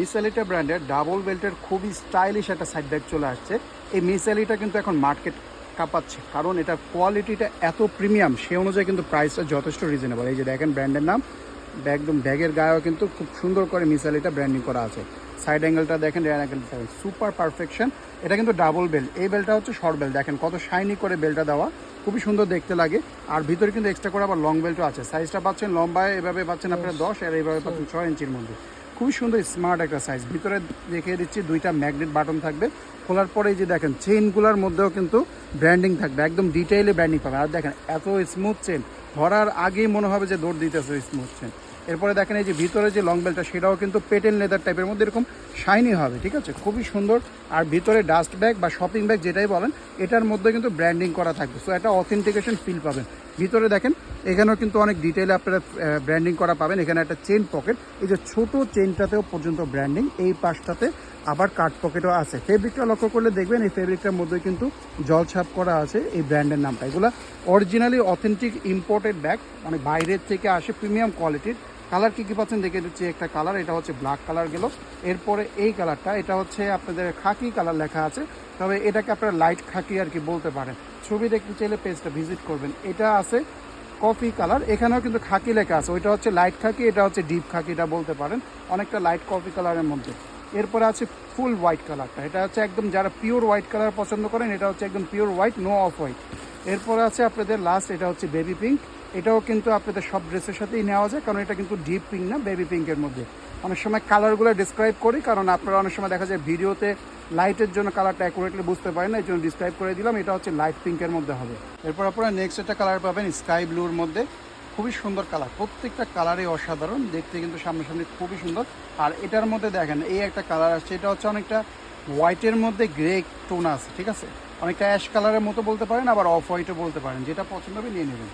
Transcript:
Miss Elita ব্র্যান্ডের double বেল্টের খুবই স্টাইলিশ একটা সাইড ব্যাগ চলে আসছে। এই মিস এলিটা কিন্তু এখন মার্কেট কাঁপাচ্ছে, কারণ এটার কোয়ালিটিটা এত প্রিমিয়াম, সে অনুযায়ী কিন্তু প্রাইসটা যথেষ্ট রিজনেবল। এই যে দেখেন ব্র্যান্ডের নাম, একদম ব্যাগের গায়েও কিন্তু খুব সুন্দর করে মিস এলিটা ব্র্যান্ডিং করা আছে। সাইড অ্যাঙ্গেলটা দেখেন, রেয়ার অ্যাঙ্গেলটা দেখেন, সুপার পারফেকশন। এটা কিন্তু ডাবল বেল্ট, এই বেল্টটা হচ্ছে শর্ট বেল্ট, দেখেন কত শাইনি করে বেল্টটা দেওয়া, খুবই সুন্দর দেখতে লাগে। আর ভিতরে কিন্তু এক্সট্রা করে আবার লং বেল্টও আছে। সাইজটা পাচ্ছেন লম্বায় এভাবে পাচ্ছেন আপনারা 10, আর এইভাবে পাচ্ছেন 6 ইঞ্চির মধ্যে। খুবই সুন্দর স্মার্ট একটা সাইজ। ভিতরে দেখিয়ে দিচ্ছি দুইটা ম্যাগনেট বাটন থাকবে। খোলার পরে এই যে দেখেন চেইনগুলোর মধ্যেও কিন্তু ব্র্যান্ডিং থাকবে, একদম ডিটেইলে ব্র্যান্ডিং পাবে। আর দেখেন এত স্মুথ চেন, ধরার আগেই মনে হবে যে দৌড় দিতেছে স্মুথ চেন। এরপরে দেখেন এই যে ভিতরে যে লং বেল্টটা, সেটাও কিন্তু পেটেল লেদার টাইপের মধ্যে এরকম শাইনি হবে, ঠিক আছে, খুবই সুন্দর। আর ভিতরে ডাস্ট ব্যাগ বা শপিং ব্যাগ যেটাই বলেন, এটার মধ্যে কিন্তু ব্র্যান্ডিং করা থাকবে, সো একটা অথেন্টিকেশন ফিল পাবেন। ভিতরে দেখেন এখানেও কিন্তু অনেক ডিটেইলে আপনারা ব্র্যান্ডিং করা পাবেন। এখানে একটা চেন পকেট, এই যে ছোট চেনটাতেও পর্যন্ত ব্র্যান্ডিং, এই পাশটাতে আবার কাট পকেটও আছে। ফেব্রিকটা লক্ষ্য করলে দেখবেন এই ফেব্রিকটার মধ্যে কিন্তু জলছাপ করা আছে এই ব্র্যান্ডের নামটা। এগুলো অরিজিনালি অথেন্টিক ইম্পোর্টেড ব্যাগ, মানে বাইরের থেকে আসে, প্রিমিয়াম কোয়ালিটির। কালার কী কী পাচ্ছেন দেখে দিচ্ছি। একটা কালার, এটা হচ্ছে ব্ল্যাক কালার গেল। এরপরে এই কালারটা, এটা হচ্ছে আপনাদের খাকি কালার লেখা আছে, তবে এটাকে আপনারা লাইট খাকি আর কি বলতে পারেন। ছবি দেখতে চাইলে পেজটা ভিজিট করবেন। এটা আছে কফি কালার, এখানেও কিন্তু খাকি লেখা আছে, ওইটা হচ্ছে লাইট খাকি, এটা হচ্ছে ডিপ খাকি, এটা বলতে পারেন, অনেকটা লাইট কফি কালারের মধ্যে। এরপরে আছে ফুল হোয়াইট কালারটা, এটা হচ্ছে একদম যারা পিওর হোয়াইট কালার পছন্দ করেন, এটা হচ্ছে একদম pure white, no off white. এরপরে আছে আপনাদের লাস্ট, এটা হচ্ছে বেবি পিঙ্ক। এটাও কিন্তু আপনাদের সব ড্রেসের সাথেই নেওয়া যায়, কারণ এটা কিন্তু ডিপ পিঙ্ক না, বেবি পিঙ্কের মধ্যে। অনেক সময় কালারগুলো ডিসক্রাইব করি, কারণ আপনারা অনেক সময় দেখা যায় ভিডিওতে লাইটের জন্য কালারটা অ্যাকুরেটলি বুঝতে পারেন না, এই জন্য ডিসক্রাইব করে দিলাম। এটা হচ্ছে লাইট পিঙ্কের মধ্যে হবে। এরপর আপনারা নেক্সট একটা কালার পাবেন স্কাই ব্লুর মধ্যে, খুবই সুন্দর কালার, প্রত্যেকটা কালারই অসাধারণ দেখতে, কিন্তু সামনাসামনি খুবই সুন্দর। আর এটার মধ্যে দেখেন এই একটা কালার আসছে, এটা হচ্ছে অনেকটা হোয়াইটের মধ্যে গ্রে টোন আছে, ঠিক আছে, অনেকটা অ্যাশ কালারের মতো বলতে পারেন, আবার অফ হোয়াইটও বলতে পারেন, যেটা পছন্দ হবে নিয়ে নেবেন।